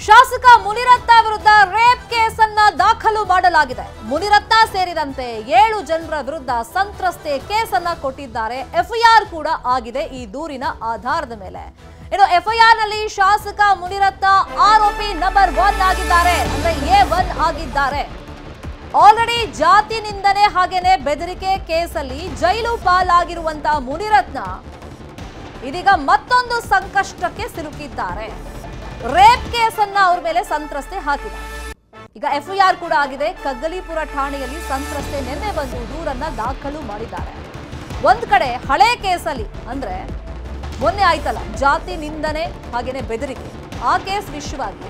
ಶಾಸಕ ಮುನಿರತ್ನ ವಿರುದ್ಧ ರೇಪ್ ಕೇಸನ್ನ ದಾಖಲು ಮಾಡಲಾಗಿದೆ. ಮುನಿರತ್ನ ಸೇರಿದಂತೆ 7 ಜನರ ವಿರುದ್ಧ ಸಂತ್ರಸ್ತೆ ಕೇಸನ್ನ ಕೊಟ್ಟಿದ್ದಾರೆ. ಎಫ್ಐಆರ್ ಕೂಡ ಆಗಿದೆ ಈ ದೂರಿನ ಆಧಾರದ ಮೇಲೆ. ಇನ್ನು ಎಫ್ಐಆರ್ ನಲ್ಲಿ ಶಾಸಕ ಮುನಿರತ್ನ ಆರೋಪಿ ನಂಬರ್ 1 ಆಗಿದ್ದಾರೆ, ಅಂದ್ರೆ A1 ಆಗಿದ್ದಾರೆ. ಆಲ್ರೆಡಿ ಜಾತಿ ನಿಂದನೆ ಹಾಗೇನೆ ಬೆದರಿಕೆ ಕೇಸಲ್ಲಿ ಜೈಲು ಪಾಲಾಗಿರುವಂತಹ ಮುನಿರತ್ನ ಇದೀಗ ಮತ್ತೊಂದು ಸಂಕಷ್ಟಕ್ಕೆ ಸಿಲುಕಿದ್ದಾರೆ. ರೇಪ್ ಕೇಸನ್ನ ಅವ್ರ ಮೇಲೆ ಸಂತ್ರಸ್ತೆ ಹಾಕಿದ್ದಾರೆ. ಈಗ ಎಫ್ಐಆರ್ ಕೂಡ ಆಗಿದೆ. ಕಗ್ಗಲೀಪುರ ಠಾಣೆಯಲ್ಲಿ ಸಂತ್ರಸ್ತೆ ನಿನ್ನೆ ಬಂದು ದೂರನ್ನ ದಾಖಲು ಮಾಡಿದ್ದಾರೆ. ಒಂದ್ ಕಡೆ ಹಳೆ ಕೇಸಲ್ಲಿ ಅಂದ್ರೆ ಮೊನ್ನೆ ಆಯ್ತಲ್ಲ ಜಾತಿ ನಿಂದನೆ ಹಾಗೇನೆ ಬೆದರಿಕೆ, ಆ ಕೇಸ್ ವಿಷಯವಾಗಿ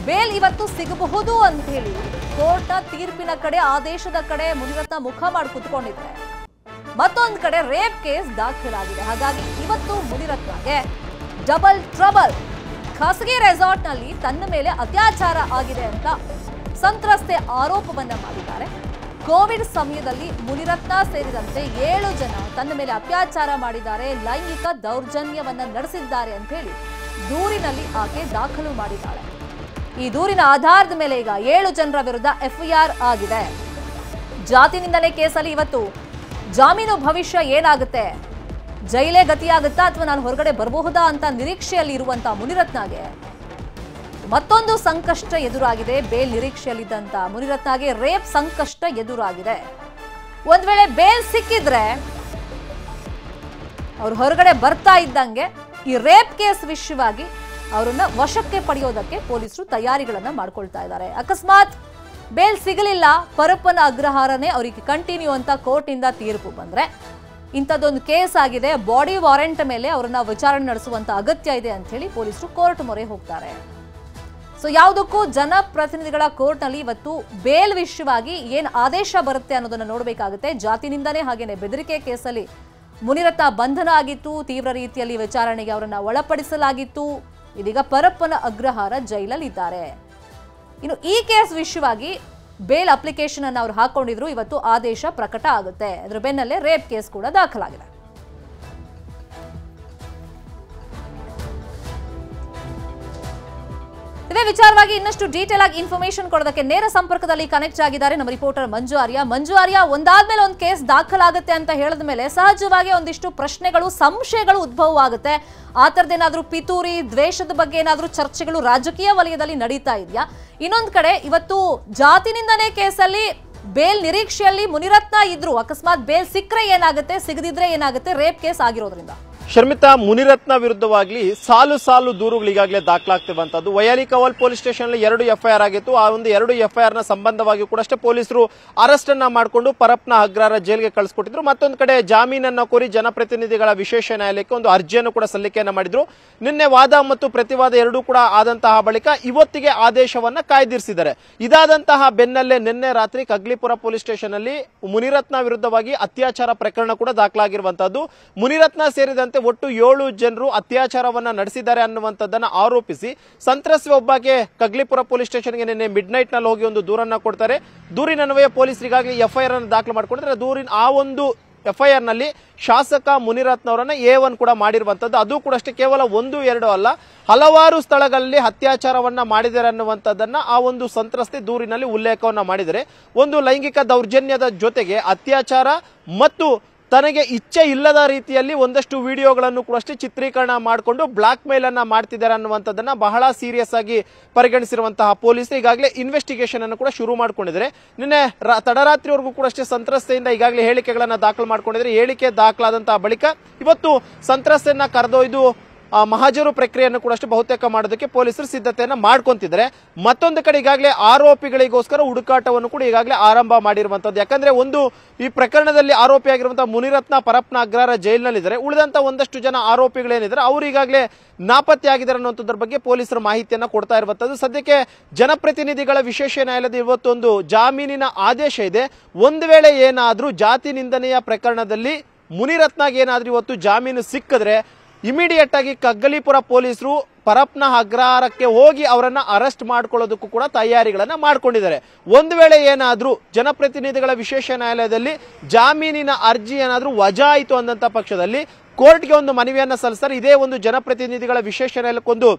ಬೇಲ್ ಇವತ್ತು ಸಿಗಬಹುದು ಅಂತ ಹೇಳಿ ಕೋರ್ಟ್ನ ತೀರ್ಪಿನ ಕಡೆ ಆದೇಶದ ಕಡೆ ಮುನಿರತ್ನ ಮುಖ ಮಾಡಿ ಕುತ್ಕೊಂಡಿದ್ದಾರೆ. ಮತ್ತೊಂದು ಕಡೆ ರೇಪ್ ಕೇಸ್ ದಾಖಲಾಗಿದೆ. ಹಾಗಾಗಿ ಇವತ್ತು ಮುನಿರತ್ನಗೆ ಡಬಲ್ ಟ್ರಬಲ್. ಖಾಸಗಿ ರೆಸಾರ್ಟ್ ನಲ್ಲಿ ತನ್ನ ಮೇಲೆ ಅತ್ಯಾಚಾರ ಆಗಿದೆ ಅಂತ ಸಂತ್ರಸ್ತೆ ಆರೋಪವನ್ನ ಮಾಡಿದ್ದಾರೆ. ಕೋವಿಡ್ ಸಮಯದಲ್ಲಿ ಮುನಿರತ್ನ ಸೇರಿದಂತೆ 7 ಜನ ತನ್ನ ಮೇಲೆ ಅತ್ಯಾಚಾರ ಮಾಡಿದ್ದಾರೆ, ಲೈಂಗಿಕ ದೌರ್ಜನ್ಯವನ್ನ ನಡೆಸಿದ್ದಾರೆ ಅಂತ ಹೇಳಿ ದೂರಿನಲ್ಲಿ ಆಕೆ ದಾಖಲು ಮಾಡಿದ್ದಾಳೆ. ಈ ದೂರಿನ ಆಧಾರದ ಮೇಲೆ ಈಗ 7 ಜನರ ವಿರುದ್ಧ ಎಫ್ಐಆರ್ ಆಗಿದೆ. ಜಾತಿ ನಿಂದನೆ ಕೇಸಲ್ಲಿ ಇವತ್ತು ಜಾಮೀನು ಭವಿಷ್ಯ ಏನಾಗುತ್ತೆ, ಜೈಲೇ ಗತಿಯಾಗುತ್ತಾ ಅಥವಾ ನಾನು ಹೊರಗಡೆ ಬರಬಹುದಾ ಅಂತ ನಿರೀಕ್ಷೆಯಲ್ಲಿ ಇರುವಂತಹ ಮುನಿರತ್ನಗೆ ಮತ್ತೊಂದು ಸಂಕಷ್ಟ ಎದುರಾಗಿದೆ. ಬೇಲ್ ನಿರೀಕ್ಷೆಯಲ್ಲಿದ್ದಂತ ಮುನಿರತ್ನಗೆ ರೇಪ್ ಸಂಕಷ್ಟ ಎದುರಾಗಿದೆ. ಒಂದ್ ವೇಳೆ ಬೇಲ್ ಸಿಕ್ಕಿದ್ರೆ ಅವ್ರು ಹೊರಗಡೆ ಬರ್ತಾ ಇದ್ದಂಗೆ ಈ ರೇಪ್ ಕೇಸ್ ವಿಷಯವಾಗಿ ಅವರನ್ನ ವಶಕ್ಕೆ ಪಡೆಯೋದಕ್ಕೆ ಪೊಲೀಸರು ತಯಾರಿಗಳನ್ನ ಮಾಡ್ಕೊಳ್ತಾ ಇದ್ದಾರೆ. ಅಕಸ್ಮಾತ್ ಬೇಲ್ ಸಿಗಲಿಲ್ಲ, ಪರಪ್ಪನ ಅಗ್ರಹಾರನೇ ಅವರಿಗೆ ಕಂಟಿನ್ಯೂ ಅಂತ ಕೋರ್ಟ್ ಇಂದ ತೀರ್ಪು ಬಂದ್ರೆ ಇಂಥದ್ದೊಂದು ಕೇಸ್ ಆಗಿದೆ, ಬಾಡಿ ವಾರೆಂಟ್ ಮೇಲೆ ಅವರನ್ನ ವಿಚಾರಣೆ ನಡೆಸುವಂತ ಅಗತ್ಯ ಇದೆ ಅಂತ ಹೇಳಿ ಪೊಲೀಸರು ಕೋರ್ಟ್ ಮೊರೆ ಹೋಗ್ತಾರೆ. ಸೊ ಯಾವುದಕ್ಕೂ ಜನಪ್ರತಿನಿಧಿಗಳ ಕೋರ್ಟ್ ನಲ್ಲಿ ಇವತ್ತು ಬೇಲ್ ವಿಷಯವಾಗಿ ಏನ್ ಆದೇಶ ಬರುತ್ತೆ ಅನ್ನೋದನ್ನ ನೋಡಬೇಕಾಗುತ್ತೆ. ಜಾತಿ ನಿಂದನೆ ಹಾಗೇನೆ ಬೆದರಿಕೆ ಕೇಸಲ್ಲಿ ಮುನಿರತ್ನ ಬಂಧನ ಆಗಿತ್ತು, ತೀವ್ರ ರೀತಿಯಲ್ಲಿ ವಿಚಾರಣೆಗೆ ಅವರನ್ನ ಒಳಪಡಿಸಲಾಗಿತ್ತು. ಇದೀಗ ಪರಪ್ಪನ ಅಗ್ರಹಾರ ಜೈಲಲ್ಲಿ ಇದ್ದಾರೆ. ಇನ್ನು ಈ ಕೇಸ್ ವಿಷಯವಾಗಿ ಬೇಲ್ ಅಪ್ಲಿಕೇಶನ್ ಅನ್ನು ಅವರು ಹಾಕೊಂಡಿದ್ರು. ಇವತ್ತು ಆದೇಶ ಪ್ರಕಟ ಆಗುತ್ತೆ. ಅದರ ಬೆನ್ನಲ್ಲೇ ರೇಪ್ ಕೇಸ್ ಕೂಡ ದಾಖಲಾಗಿದೆ. ಇದೇ ವಿಚಾರವಾಗಿ ಇನ್ನಷ್ಟು ಡೀಟೇಲ್ ಆಗಿ ಇನ್ಫಾರ್ಮೇಶನ್ ಕೊಡೋದಕ್ಕೆ ನೇರ ಸಂಪರ್ಕದಲ್ಲಿ ಕನೆಕ್ಟ್ ಆಗಿದ್ದಾರೆ ನಮ್ಮ ರಿಪೋರ್ಟರ್ ಮಂಜು ಆರ್ಯ. ಒಂದಾದ್ಮೇಲೆ ಒಂದು ಕೇಸ್ ದಾಖಲಾಗುತ್ತೆ ಅಂತ ಹೇಳಿದ ಮೇಲೆ ಸಹಜವಾಗಿ ಒಂದಿಷ್ಟು ಪ್ರಶ್ನೆಗಳು, ಸಂಶಯಗಳು ಉದ್ಭವ ಆಗುತ್ತೆ. ಆ ಥರದ್ದೇನಾದ್ರೂ ಪಿತೂರಿ, ದ್ವೇಷದ ಬಗ್ಗೆ ಏನಾದ್ರೂ ಚರ್ಚೆಗಳು ರಾಜಕೀಯ ವಲಯದಲ್ಲಿ ನಡೀತಾ ಇದೆಯಾ? ಇನ್ನೊಂದು ಕಡೆ ಇವತ್ತು ಜಾತಿ ನಿಂದನೆ ಕೇಸಲ್ಲಿ ಬೇಲ್ ನಿರೀಕ್ಷೆಯಲ್ಲಿ ಮುನಿರತ್ನ ಇದ್ರು. ಅಕಸ್ಮಾತ್ ಬೇಲ್ ಸಿಕ್ಕರೆ ಏನಾಗುತ್ತೆ, ಸಿಗದಿದ್ರೆ ಏನಾಗುತ್ತೆ ರೇಪ್ ಕೇಸ್ ಆಗಿರೋದ್ರಿಂದ? ಶರ್ಮಿತಾ, ಮುನಿರತ್ನ ವಿರುದ್ಧವಾಗಿ ಸಾಲು ದೂರುಗಳು ಈಗಾಗಲೇ ದಾಖಲಾಗ್ತಿರುವಂತದ್ದು. ವೈಯಾಲಿ ಕವಲ್ ಪೊಲೀಸ್ ಸ್ಟೇಷನ್ ಅಲ್ಲಿ 2 ಎಫ್ಐಆರ್ ಆಗಿತ್ತು. ಆ ಒಂದು 2 ಎಫ್ಐಆರ್ ನ ಸಂಬಂಧವಾಗಿ ಕೂಡ ಅಷ್ಟೇ ಪೊಲೀಸರು ಅರೆಸ್ಟ್ ಅನ್ನ ಮಾಡಿಕೊಂಡು ಪರಪ್ಪನ ಅಗ್ರಹಾರ ಜೈಲ್ಗೆ ಕಳಿಸ್ಕೊಟ್ಟಿದ್ರು. ಮತ್ತೊಂದು ಕಡೆ ಜಾಮೀನನ್ನ ಕೋರಿ ಜನಪ್ರತಿನಿಧಿಗಳ ವಿಶೇಷ ನ್ಯಾಯಾಲಯಕ್ಕೆ ಒಂದು ಅರ್ಜಿಯನ್ನು ಕೂಡ ಸಲ್ಲಿಕೆಯನ್ನ ಮಾಡಿದ್ರು. ನಿನ್ನೆ ವಾದ ಮತ್ತು ಪ್ರತಿವಾದ ಎರಡೂ ಕೂಡ ಆದಂತಹ ಬಳಿಕ ಇವತ್ತಿಗೆ ಆದೇಶವನ್ನ ಕಾಯ್ದಿರಿಸಿದ್ದಾರೆ. ಇದಾದಂತಹ ಬೆನ್ನಲ್ಲೇ ನಿನ್ನೆ ರಾತ್ರಿ ಕಗ್ಲಿಪುರ ಪೊಲೀಸ್ ಸ್ಟೇಷನ್ ಅಲ್ಲಿ ಮುನಿರತ್ನ ವಿರುದ್ಧವಾಗಿ ಅತ್ಯಾಚಾರ ಪ್ರಕರಣ ಕೂಡ ದಾಖಲಾಗಿರುವಂತದ್ದು. ಮುನಿರತ್ನ ಸೇರಿದಂತೆ ಒಟ್ಟು 7 ಜನರು ಅತ್ಯಾಚಾರವನ್ನ ನಡೆಸಿದ್ದಾರೆ ಅನ್ನುವಂಥದ್ದನ್ನ ಆರೋಪಿಸಿ ಸಂತ್ರಸ್ತೆ ಒಬ್ಬಗೆ ಕಗ್ಲಿಪುರ ಪೊಲೀಸ್ ಸ್ಟೇಷನ್ಗೆ ನಿನ್ನೆ ಮಿಡ್ ನೈಟ್ ನಲ್ಲಿ ಹೋಗಿ ಒಂದು ದೂರನ್ನ ಕೊಡ್ತಾರೆ. ದೂರಿನನ್ವಯ ಪೊಲೀಸರಿಗಾಗಲೇ ಎಫ್ಐಆರ್ ಅನ್ನು ದಾಖಲು ಮಾಡಿಕೊಂಡಿದ್ದಾರೆ. ದೂರಿನ ಆ ಒಂದು ಎಫ್ಐಆರ್ ನಲ್ಲಿ ಶಾಸಕ ಮುನಿರತ್ನ ಅವರನ್ನ A1 ಕೂಡ ಮಾಡಿರುವಂತದ್ದು. ಅದು ಕೂಡ ಅಷ್ಟೇ ಕೇವಲ 1-2 ಅಲ್ಲ, ಹಲವಾರು ಸ್ಥಳಗಳಲ್ಲಿ ಅತ್ಯಾಚಾರವನ್ನ ಮಾಡಿದ್ದಾರೆ ಅನ್ನುವಂಥದ್ದನ್ನ ಆ ಒಂದು ಸಂತ್ರಸ್ತೆ ದೂರಿನಲ್ಲಿ ಉಲ್ಲೇಖವನ್ನ ಮಾಡಿದರೆ, ಒಂದು ಲೈಂಗಿಕ ದೌರ್ಜನ್ಯದ ಜೊತೆಗೆ ಅತ್ಯಾಚಾರ ಮತ್ತು ತನಗೆ ಇಚ್ಛೆ ಇಲ್ಲದ ರೀತಿಯಲ್ಲಿ ಒಂದಷ್ಟು ವಿಡಿಯೋಗಳನ್ನು ಕೂಡ ಅಷ್ಟೇ ಚಿತ್ರೀಕರಣ ಮಾಡಿಕೊಂಡು ಬ್ಲಾಕ್ ಮೇಲ್ ಅನ್ನ ಮಾಡ್ತಿದ್ದಾರೆ ಅನ್ನುವಂಥದ್ದನ್ನ ಬಹಳ ಸೀರಿಯಸ್ ಆಗಿ ಪರಿಗಣಿಸಿರುವಂತಹ ಪೊಲೀಸರು ಈಗಾಗಲೇ ಇನ್ವೆಸ್ಟಿಗೇಷನ್ ಅನ್ನು ಕೂಡ ಶುರು ಮಾಡ್ಕೊಂಡಿದ್ದಾರೆ. ನಿನ್ನೆ ತಡರಾತ್ರಿವರೆಗೂ ಕೂಡ ಅಷ್ಟೇ ಸಂತ್ರಸ್ತೆಯಿಂದ ಈಗಾಗಲೇ ಹೇಳಿಕೆಗಳನ್ನ ದಾಖಲು ಮಾಡ್ಕೊಂಡಿದ್ದಾರೆ. ಹೇಳಿಕೆ ದಾಖಲಾದಂತಹ ಬಳಿಕ ಇವತ್ತು ಸಂತ್ರಸ್ತೆಯನ್ನ ಕರೆದೊಯ್ದು ಮಹಾಜರು ಪ್ರಕ್ರಿಯೆಯನ್ನು ಕೂಡ ಅಷ್ಟೇ ಬಹುತೇಕ ಮಾಡೋದಕ್ಕೆ ಪೊಲೀಸರು ಸಿದ್ಧತೆಯನ್ನ ಮಾಡ್ಕೊಂತಿದ್ದಾರೆ. ಮತ್ತೊಂದು ಕಡೆ ಈಗಾಗಲೇ ಆರೋಪಿಗಳಿಗೋಸ್ಕರ ಹುಡುಕಾಟವನ್ನು ಕೂಡ ಈಗಾಗಲೇ ಆರಂಭ ಮಾಡಿರುವಂತದ್ದು. ಯಾಕಂದ್ರೆ ಒಂದು ಈ ಪ್ರಕರಣದಲ್ಲಿ ಆರೋಪಿಯಾಗಿರುವಂತಹ ಮುನಿರತ್ನ ಪರಪ್ಪನ ಅಗ್ರಹಾರ ಜೈಲಿನಲ್ಲಿದ್ದಾರೆ. ಉಳಿದಂತ ಒಂದಷ್ಟು ಜನ ಆರೋಪಿಗಳೇನಿದ್ದಾರೆ ಅವರು ಈಗಾಗಲೇ ನಾಪತ್ತೆ ಆಗಿದ್ದಾರೆ ಅನ್ನುವಂಥದ್ರ ಬಗ್ಗೆ ಪೊಲೀಸರು ಮಾಹಿತಿಯನ್ನ ಕೊಡ್ತಾ ಇರುವಂತದ್ದು. ಸದ್ಯಕ್ಕೆ ಜನಪ್ರತಿನಿಧಿಗಳ ವಿಶೇಷ ನ್ಯಾಯಾಲಯದ ಇವತ್ತೊಂದು ಜಾಮೀನಿನ ಆದೇಶ ಇದೆ. ಒಂದು ವೇಳೆ ಏನಾದ್ರೂ ಜಾತಿ ನಿಂದನೆಯ ಪ್ರಕರಣದಲ್ಲಿ ಮುನಿರತ್ನಗೆ ಏನಾದ್ರೂ ಇವತ್ತು ಜಾಮೀನು ಸಿಕ್ಕಿದ್ರೆ ಇಮಿಡಿಯೇಟ್ ಆಗಿ ಕಗ್ಗಲೀಪುರ ಪೊಲೀಸರು ಪರಪ್ಪನ ಅಗ್ರಹಾರಕ್ಕೆ ಹೋಗಿ ಅವರನ್ನ ಅರೆಸ್ಟ್ ಮಾಡ್ಕೊಳ್ಳೋದಕ್ಕೂ ಕೂಡ ತಯಾರಿಗಳನ್ನ ಮಾಡ್ಕೊಂಡಿದ್ದಾರೆ. ಒಂದು ವೇಳೆ ಏನಾದ್ರೂ ಜನಪ್ರತಿನಿಧಿಗಳ ವಿಶೇಷ ನ್ಯಾಯಾಲಯದಲ್ಲಿ ಜಾಮೀನಿನ ಅರ್ಜಿ ಏನಾದ್ರೂ ವಜಾ ಆಯಿತು ಅಂದಂತ ಪಕ್ಷದಲ್ಲಿ ಕೋರ್ಟ್ಗೆ ಒಂದು ಮನವಿಯನ್ನ ಸಲ್ಲಿಸ್ತಾರೆ. ಇದೇ ಒಂದು ಜನಪ್ರತಿನಿಧಿಗಳ ವಿಶೇಷ ನ್ಯಾಯಾಲಯಕ್ಕೊಂದು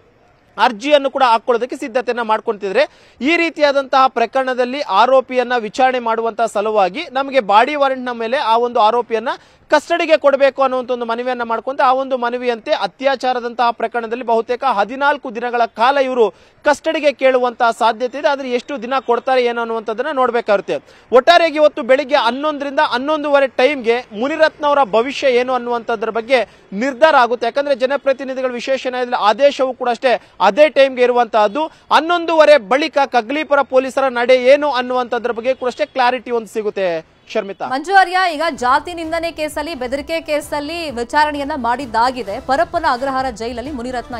ಅರ್ಜಿಯನ್ನು ಕೂಡ ಹಾಕೊಳ್ಳೋದಕ್ಕೆ ಸಿದ್ಧತೆಯನ್ನ ಮಾಡ್ಕೊಂತಿದ್ರೆ ಈ ರೀತಿಯಾದಂತಹ ಪ್ರಕರಣದಲ್ಲಿ ಆರೋಪಿಯನ್ನ ವಿಚಾರಣೆ ಮಾಡುವಂತಹ ಸಲುವಾಗಿ ನಮಗೆ ಬಾಡಿ ವಾರೆಂಟ್ ನ ಮೇಲೆ ಆ ಒಂದು ಆರೋಪಿಯನ್ನ ಕಸ್ಟಡಿಗೆ ಕೊಡಬೇಕು ಅನ್ನುವಂತ ಒಂದು ಮನವಿಯನ್ನ ಮಾಡ್ಕೊಂತ ಆ ಒಂದು ಮನವಿಯಂತೆ ಅತ್ಯಾಚಾರದಂತಹ ಪ್ರಕರಣದಲ್ಲಿ ಬಹುತೇಕ 14 ದಿನಗಳ ಕಾಲ ಇವರು ಕಸ್ಟಡಿಗೆ ಕೇಳುವಂತಹ ಸಾಧ್ಯತೆ ಇದೆ. ಆದ್ರೆ ಎಷ್ಟು ದಿನ ಕೊಡ್ತಾರೆ ಏನು ಅನ್ನುವಂಥದ್ದನ್ನ ನೋಡ್ಬೇಕಾಗುತ್ತೆ. ಒಟ್ಟಾರೆಯಾಗಿ ಇವತ್ತು ಬೆಳಿಗ್ಗೆ 11ರಿಂದ 11:15 ಟೈಮ್ಗೆ ಮುನಿರತ್ನ ಅವರ ಭವಿಷ್ಯ ಏನು ಅನ್ನುವಂಥದ್ರ ಬಗ್ಗೆ ನಿರ್ಧಾರ ಆಗುತ್ತೆ. ಯಾಕಂದ್ರೆ ಜನಪ್ರತಿನಿಧಿಗಳ ವಿಶೇಷ ನ್ಯಾಯಾಲಯದ ಆದೇಶವೂ ಕೂಡ ಅಷ್ಟೇ ಅದೇ ಟೈಮ್ಗೆ ಇರುವಂತಹದ್ದು. 11:15 ಬಳಿಕ ಕಗ್ಲಿಪುರ ಪೊಲೀಸರ ನಡೆ ಏನು ಅನ್ನುವಂಥದ್ರ ಬಗ್ಗೆ ಕೂಡ ಅಷ್ಟೇ ಕ್ಲಾರಿಟಿ ಒಂದು ಸಿಗುತ್ತೆ. ಶರ್ಮಿತಾ, ಮಂಜು ಆರ್ಯ, ಈಗ ಜಾತಿ ನಿಂದನೆ ಕೇಸಲ್ಲಿ, ಬೆದರಿಕೆ ಕೇಸಲ್ಲಿ ವಿಚಾರಣೆಯನ್ನ ಮಾಡಿದ್ದಾಗಿದೆ. ಪರಪ್ಪನ ಅಗ್ರಹಾರ ಜೈಲಲ್ಲಿ ಮುನಿರತ್ನ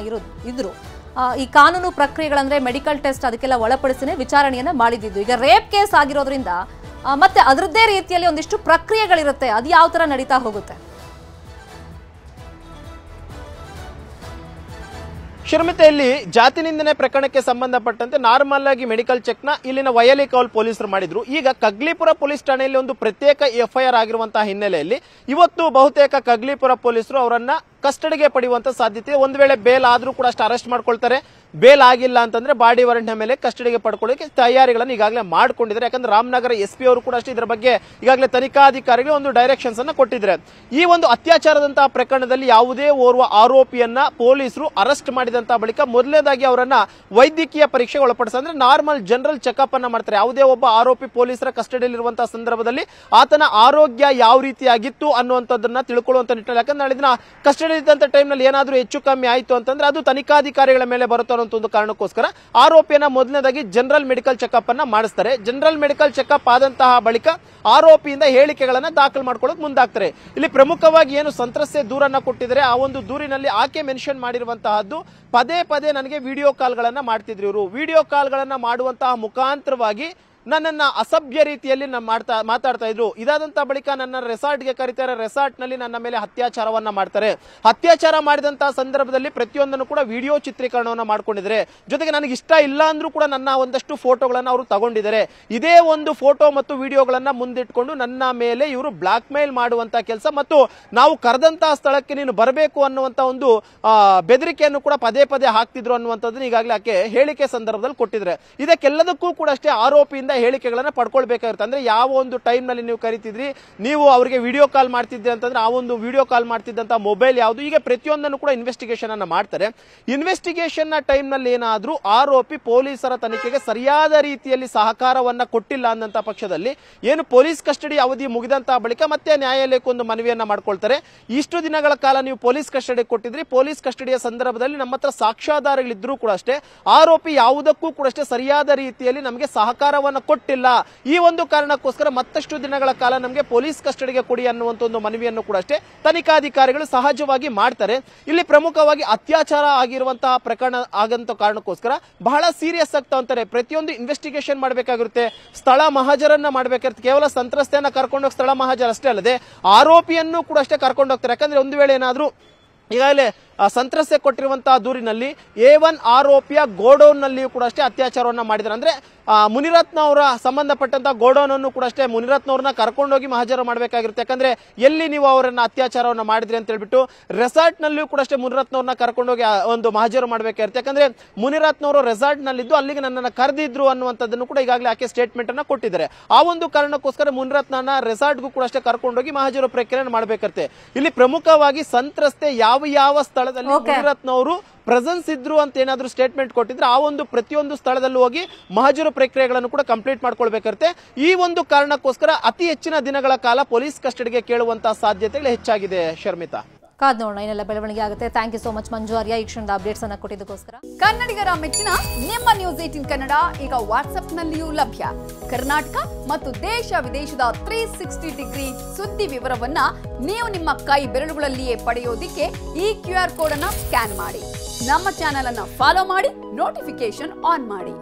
ಇದ್ರು. ಈ ಕಾನೂನು ಪ್ರಕ್ರಿಯೆಗಳಂದ್ರೆ ಮೆಡಿಕಲ್ ಟೆಸ್ಟ್ ಅದಕ್ಕೆಲ್ಲ ಒಳಪಡಿಸಿನೇ ವಿಚಾರಣೆಯನ್ನ ಮಾಡಿದ್ದು. ಈಗ ರೇಪ್ ಕೇಸ್ ಆಗಿರೋದ್ರಿಂದ ಮತ್ತೆ ಅದರದ್ದೇ ರೀತಿಯಲ್ಲಿ ಒಂದಿಷ್ಟು ಪ್ರಕ್ರಿಯೆಗಳಿರುತ್ತೆ. ಅದು ಯಾವ ತರ ನಡೀತಾ ಹೋಗುತ್ತೆ? ಶರ್ಮಿತಾ, ಇಲ್ಲಿ ಜಾತಿ ನಿಂದನೆ ಪ್ರಕರಣಕ್ಕೆ ಸಂಬಂಧಪಟ್ಟಂತೆ ನಾರ್ಮಲ್ ಆಗಿ ಮೆಡಿಕಲ್ ಚೆಕ್ ನ ಇಲ್ಲಿನ ವಯಲಿ ಕೌಲ್ ಪೊಲೀಸರು ಮಾಡಿದ್ರು. ಈಗ ಕಗ್ಲಿಪುರ ಪೊಲೀಸ್ ಠಾಣೆಯಲ್ಲಿ ಒಂದು ಪ್ರತ್ಯೇಕ ಎಫ್ಐಆರ್ ಆಗಿರುವಂತಹ ಹಿನ್ನೆಲೆಯಲ್ಲಿ ಇವತ್ತು ಬಹುತೇಕ ಕಗ್ಲಿಪುರ ಪೊಲೀಸರು ಅವರನ್ನ ಕಸ್ಟಡಿಗೆ ಪಡೆಯುವಂತ ಸಾಧ್ಯತೆ. ಒಂದು ವೇಳೆ ಬೇಲ್ ಆದ್ರೂ ಕೂಡ ಅಷ್ಟು ಅರೆಸ್ಟ್ ಮಾಡ್ಕೊಳ್ತಾರೆ. ಬೇಲ್ ಆಗಿಲ್ಲ ಅಂತಂದ್ರೆ ಬಾಡಿ ವಾರೆಂಟ್ ಮೇಲೆ ಕಸ್ಟಡಿಗೆ ಪಡ್ಕೊಳ್ಳೋಕೆ ತಯಾರಿಗಳನ್ನು ಈಗಾಗಲೇ ಮಾಡ್ಕೊಂಡಿದ್ದಾರೆ. ಯಾಕಂದ್ರೆ ರಾಮನಗರ ಎಸ್ಪಿ ಅವರು ಕೂಡ ಅಷ್ಟೇ ಇದರ ಬಗ್ಗೆ ಈಗಾಗಲೇ ತನಿಖಾಧಿಕಾರಿಗಳಿಗೆ ಒಂದು ಡೈರೆಕ್ಷನ್ಸ್ ಅನ್ನ ಕೊಟ್ಟಿದ್ದಾರೆ. ಈ ಒಂದು ಅತ್ಯಾಚಾರದಂತಹ ಪ್ರಕರಣದಲ್ಲಿ ಯಾವುದೇ ಓರ್ವ ಆರೋಪಿಯನ್ನ ಪೊಲೀಸರು ಅರೆಸ್ಟ್ ಮಾಡಿದಂತಹ ಬಳಿಕ ಮೊದಲನೇದಾಗಿ ಅವರನ್ನ ವೈದ್ಯಕೀಯ ಪರೀಕ್ಷೆಗೆ ಒಳಪಡಿಸ ಅಂದ್ರೆ ನಾರ್ಮಲ್ ಜನರಲ್ ಚೆಕ್ಅಪ್ ಅನ್ನ ಮಾಡ್ತಾರೆ. ಯಾವುದೇ ಒಬ್ಬ ಆರೋಪಿ ಪೊಲೀಸರ ಕಸ್ಟಡಿಯಲ್ಲಿ ಇರುವಂತಹ ಸಂದರ್ಭದಲ್ಲಿ ಆತನ ಆರೋಗ್ಯ ಯಾವ ರೀತಿಯಾಗಿತ್ತು ಅನ್ನುವಂಥದ್ದನ್ನ ತಿಳ್ಕೊಳ್ಳುವಂತ ನಿಟ್ಟಿನಲ್ಲಿ, ಯಾಕಂದ್ರೆ ನಾಳೆ ದಿನ ಕಸ್ಟಡಿ ಇದ್ದಂತ ಟೈಮ್ ನಲ್ಲಿ ಏನಾದ್ರೂ ಹೆಚ್ಚು ಕಮ್ಮಿ ಆಯ್ತು ಅಂತಂದ್ರೆ ಅದು ತನಿಖಾಧಿಕಾರಿಗಳ ಮೇಲೆ ಬರುತ್ತೆ ಅನ್ನೋ ಒಂದು ಕಾರಣಕ್ಕೋಸ್ಕರ ಆರೋಪಿಯನ್ನ ಮೊದಲನೇದಾಗಿ ಜನರಲ್ ಮೆಡಿಕಲ್ ಚೆಕ್ಅಪ್ ಅನ್ನ ಮಾಡಿಸ್ತಾರೆ. ಜನರಲ್ ಮೆಡಿಕಲ್ ಚೆಕ್ಅಪ್ ಆದಂತಹ ಬಳಿಕ ಆರೋಪಿಯಿಂದ ಹೇಳಿಕೆಗಳನ್ನ ದಾಖಲು ಮಾಡ್ಕೊಳ್ಳೋಕೆ ಮುಂದಾಗ್ತಾರೆ. ಇಲ್ಲಿ ಪ್ರಮುಖವಾಗಿ ಏನು ಸಂತ್ರಸ್ತೆ ದೂರನ್ನ ಕೊಟ್ಟಿದ್ದಾರೆ, ಆ ಒಂದು ದೂರಿನಲ್ಲಿ ಆಕೆ ಮೆನ್ಷನ್ ಮಾಡಿರುವಂತಹದ್ದು ಪದೇ ಪದೇ ನನಗೆ ವಿಡಿಯೋ ಕಾಲ್ಗಳನ್ನ ಮಾಡ್ತಿದ್ರು. ಇವರು ವಿಡಿಯೋ ಕಾಲ್ಗಳನ್ನ ಮಾಡುವಂತಹ ಮುಖಾಂತರವಾಗಿ ನನ್ನನ್ನ ಅಸಭ್ಯ ರೀತಿಯಲ್ಲಿ ಮಾತಾಡ್ತಾ ಇದ್ರು. ಇದಾದಂತ ಬಳಿಕ ನನ್ನ ರೆಸಾರ್ಟ್ಗೆ ಕರೀತಾರೆ. ರೆಸಾರ್ಟ್ ನಲ್ಲಿ ನನ್ನ ಮೇಲೆ ಅತ್ಯಾಚಾರವನ್ನ ಮಾಡ್ತಾರೆ. ಅತ್ಯಾಚಾರ ಮಾಡಿದಂತಹ ಸಂದರ್ಭದಲ್ಲಿ ಪ್ರತಿಯೊಂದನ್ನು ಕೂಡ ವಿಡಿಯೋ ಚಿತ್ರೀಕರಣವನ್ನ ಮಾಡ್ಕೊಂಡಿದ್ದಾರೆ. ಜೊತೆಗೆ ನನಗೆ ಇಷ್ಟ ಇಲ್ಲ ಅಂದ್ರೂ ಕೂಡ ನನ್ನ ಒಂದಷ್ಟು ಫೋಟೋಗಳನ್ನ ಅವರು ತಗೊಂಡಿದ್ದಾರೆ. ಇದೇ ಒಂದು ಫೋಟೋ ಮತ್ತು ವಿಡಿಯೋಗಳನ್ನ ಮುಂದಿಟ್ಕೊಂಡು ನನ್ನ ಮೇಲೆ ಇವರು ಬ್ಲಾಕ್ ಮೇಲ್ ಮಾಡುವಂತ ಕೆಲಸ ಮತ್ತು ನಾವು ಕರೆದಂತಹ ಸ್ಥಳಕ್ಕೆ ನೀನು ಬರಬೇಕು ಅನ್ನುವಂತ ಒಂದು ಬೆದರಿಕೆಯನ್ನು ಕೂಡ ಪದೇ ಪದೇ ಹಾಕ್ತಿದ್ರು ಅನ್ನುವಂಥದ್ದನ್ನ ಈಗಾಗಲೇ ಆಕೆ ಹೇಳಿಕೆ ಸಂದರ್ಭದಲ್ಲಿ ಕೊಟ್ಟಿದ್ದಾರೆ. ಇದಕ್ಕೆಲ್ಲದಕ್ಕೂ ಕೂಡ ಅಷ್ಟೇ ಆರೋಪಿಯಿಂದ ಹೇಳಿಕೆಗಳನ್ನ ಪಡ್ಕೊಳ್ಬೇಕಾಗಿರುತ್ತೆ. ಅಂದ್ರೆ ಯಾವ ಒಂದು ಟೈಮ್ ನಲ್ಲಿ ನೀವು ಕರಿತಿದ್ರಿ, ನೀವು ಅವರಿಗೆ ವಿಡಿಯೋ ಕಾಲ್ ಮಾಡ್ತಿದ್ರಿ ಅಂತಂದ್ರೆ ಆ ಒಂದು ವಿಡಿಯೋ ಕಾಲ್ ಮಾಡ್ತಿದ್ದಂತ ಮೊಬೈಲ್ ಯಾವುದು, ಈಗ ಪ್ರತಿಯೊಂದನ್ನು ಕೂಡ ಇನ್ವೆಸ್ಟಿಗೇಷನ್ ಅನ್ನ ಮಾಡ್ತಾರೆ. ಇನ್ವೆಸ್ಟಿಗೇಷನ್ ನ ಟೈಮ್ ನಲ್ಲಿ ಏನಾದ್ರೂ ಆರೋಪಿ ಪೊಲೀಸರ ತನಿಖೆಗೆ ಸರಿಯಾದ ರೀತಿಯಲ್ಲಿ ಸಹಕಾರವನ್ನ ಕೊಟ್ಟಿಲ್ಲ ಅನ್ನಂತ ಪಕ್ಷದಲ್ಲಿ ಏನು ಪೊಲೀಸ್ ಕಸ್ಟಡಿ ಅವಧಿ ಮುಗಿದಂತಹ ಬಳಿಕ ಮತ್ತೆ ನ್ಯಾಯಾಲಯಕ್ಕೆ ಒಂದು ಮನವಿಯನ್ನ ಮಾಡ್ಕೊಳ್ತಾರೆ. ಇಷ್ಟು ದಿನಗಳ ಕಾಲ ನೀವು ಪೊಲೀಸ್ ಕಸ್ಟಡಿ ಕೊಟ್ಟಿದ್ರಿ, ಪೊಲೀಸ್ ಕಸ್ಟಡಿಯ ಸಂದರ್ಭದಲ್ಲಿ ನಮ್ಮ ಹತ್ರ ಸಾಕ್ಷ್ಯಾಧಾರಗಳಿದ್ರೂ ಕೂಡ ಅಷ್ಟೇ ಆರೋಪಿ ಯಾವುದಕ್ಕೂ ಕೂಡ ಅಷ್ಟೇ ಸರಿಯಾದ ರೀತಿಯಲ್ಲಿ ನಮಗೆ ಸಹಕಾರವನ್ನ ಕೊಟ್ಟಿಲ್ಲ. ಈ ಒಂದು ಕಾರಣಕ್ಕೋಸ್ಕರ ಮತ್ತಷ್ಟು ದಿನಗಳ ಕಾಲ ನಮಗೆ ಪೊಲೀಸ್ ಕಸ್ಟಡಿಗೆ ಕೊಡಿ ಅನ್ನುವಂತ ಒಂದು ಮನವಿಯನ್ನು ಕೂಡ ಅಷ್ಟೇ ತನಿಖಾಧಿಕಾರಿಗಳು ಸಹಜವಾಗಿ ಮಾಡ್ತಾರೆ. ಇಲ್ಲಿ ಪ್ರಮುಖವಾಗಿ ಅತ್ಯಾಚಾರ ಆಗಿರುವಂತಹ ಪ್ರಕರಣ ಆಗಂತ ಕಾರಣಕ್ಕೋಸ್ಕರ ಬಹಳ ಸೀರಿಯಸ್ ಆಗ್ತಾ ಅಂತಾರೆ. ಪ್ರತಿಯೊಂದು ಇನ್ವೆಸ್ಟಿಗೇಷನ್ ಮಾಡಬೇಕಾಗಿರುತ್ತೆ, ಸ್ಥಳ ಮಹಾಜರನ್ನ ಮಾಡಬೇಕಾಗಿರುತ್ತೆ. ಕೇವಲ ಸಂತ್ರಸ್ತೆಯನ್ನ ಕರ್ಕೊಂಡೋಗಿ ಸ್ಥಳ ಮಹಾಜರ್ ಅಷ್ಟೇ ಅಲ್ಲದೆ ಆರೋಪಿಯನ್ನು ಕೂಡ ಅಷ್ಟೇ ಕರ್ಕೊಂಡು ಹೋಗ್ತಾರೆ. ಯಾಕಂದ್ರೆ ಒಂದು ವೇಳೆ ಏನಾದ್ರೂ ಈಗಾಗಲೇ ಸಂತ್ರಸ್ತೆ ಕೊಟ್ಟಿರುವಂತಹ ದೂರಿನಲ್ಲಿ A1 ಆರೋಪಿಯ ಗೋಡೌನ್ ನಲ್ಲಿಯೂ ಕೂಡ ಅಷ್ಟೇ ಅತ್ಯಾಚಾರವನ್ನ ಮಾಡಿದ್ದಾರೆ. ಅಂದ್ರೆ ಮುನಿರತ್ನ ಅವರ ಸಂಬಂಧಪಟ್ಟಂತಹ ಗೋಡೌನ್ ಅನ್ನು ಕೂಡ ಅಷ್ಟೇ ಮುನಿರತ್ನ ಅವ್ರನ್ನ ಕರ್ಕೊಂಡೋಗಿ ಮಹಾಜರ ಮಾಡಬೇಕಾಗಿರುತ್ತೆ. ಯಾಕಂದ್ರೆ ಎಲ್ಲಿ ನೀವು ಅವರನ್ನ ಅತ್ಯಾಚಾರವನ್ನ ಮಾಡಿದ್ರಿ ಅಂತ ಹೇಳ್ಬಿಟ್ಟು ರೆಸಾರ್ಟ್ ನಲ್ಲಿಯೂ ಕೂಡ ಅಷ್ಟೇ ಮುನಿರತ್ನ ಅವ್ರನ್ನ ಕರ್ಕೊಂಡೋಗಿ ಒಂದು ಮಹಾಜರ ಮಾಡಬೇಕಾಗಿರುತ್ತೆ. ಯಾಕಂದ್ರೆ ಮುನಿರತ್ನ ಅವರು ರೆಸಾರ್ಟ್ ನಲ್ಲಿದ್ದು ಅಲ್ಲಿಗೆ ನನ್ನನ್ನು ಕರೆದಿದ್ರು ಅನ್ನುವಂಥದ್ದನ್ನು ಕೂಡ ಈಗಾಗಲೇ ಆಕೆ ಸ್ಟೇಟ್ಮೆಂಟ್ ಅನ್ನ ಕೊಟ್ಟಿದ್ದಾರೆ. ಆ ಒಂದು ಕಾರಣಕ್ಕೋಸ್ಕರ ಮುನಿರತ್ನ ರೆಸಾರ್ಟ್ಗೂ ಕೂಡ ಅಷ್ಟೇ ಕರ್ಕೊಂಡೋಗಿ ಮಹಾಜರ ಪ್ರಕ್ರಿಯೆ ಮಾಡಬೇಕಾಗುತ್ತೆ. ಇಲ್ಲಿ ಪ್ರಮುಖವಾಗಿ ಸಂತ್ರಸ್ತೆ ಯಾವ ಸ್ಥಳದಲ್ಲಿ ಮುನಿರತ್ನ ಅವರು ಪ್ರೆಸೆನ್ಸ್ ಇದ್ರು ಅಂತ ಏನಾದ್ರೂ ಸ್ಟೇಟ್ಮೆಂಟ್ ಕೊಟ್ಟಿದ್ರೆ ಆ ಒಂದು ಪ್ರತಿಯೊಂದು ಸ್ಥಳದಲ್ಲೂ ಹೋಗಿ ಮಹಾಜರು ಪ್ರಕ್ರಿಯೆಗಳನ್ನು ಕೂಡ ಕಂಪ್ಲೀಟ್ ಮಾಡ್ಕೊಳ್ಬೇಕಾಗುತ್ತೆ. ಈ ಒಂದು ಕಾರಣಕ್ಕೋಸ್ಕರ ಅತಿ ಹೆಚ್ಚಿನ ದಿನಗಳ ಕಾಲ ಪೊಲೀಸ್ ಕಸ್ಟಡಿಗೆ ಕೇಳುವಂತಹ ಸಾಧ್ಯತೆಗಳು ಹೆಚ್ಚಾಗಿದೆ. ಶರ್ಮಿತಾ, ಕಾದ್ ನೋಡೋಣ ಏನೆಲ್ಲ ಬೆಳವಣಿಗೆ ಆಗುತ್ತೆ. ಥ್ಯಾಂಕ್ ಯು ಸೋ ಮಚ್ ಮಂಜು ಆರ್ಯ, ಈ ಕ್ಷಣದ ಅಪ್ಡೇಟ್ಸ್ ಅನ್ನ ಕೊಟ್ಟಿದ್ದಕ್ಕೋಸ್ಕರ. ಕನ್ನಡಿಗರ ಮೆಚ್ಚಿನ ನಿಮ್ಮ ನ್ಯೂಸ್ 18 ಕನ್ನಡ ಈಗ ವಾಟ್ಸ್ಆಪ್ ನಲ್ಲಿಯೂ ಲಭ್ಯ. ಕರ್ನಾಟಕ ಮತ್ತು ದೇಶ ವಿದೇಶದ 360 ಡಿಗ್ರಿ ಸುದ್ದಿ ವಿವರವನ್ನ ನೀವು ನಿಮ್ಮ ಕೈ ಬೆರಳುಗಳಲ್ಲಿಯೇ ಪಡೆಯೋದಿಕ್ಕೆ ಈ QR ಕೋಡ್ ಅನ್ನ ಸ್ಕ್ಯಾನ್ ಮಾಡಿ. ನಮ್ಮ ಚಾನೆಲ್ ಅನ್ನ ಫಾಲೋ ಮಾಡಿ, ನೋಟಿಫಿಕೇಶನ್ ಆನ್ ಮಾಡಿ.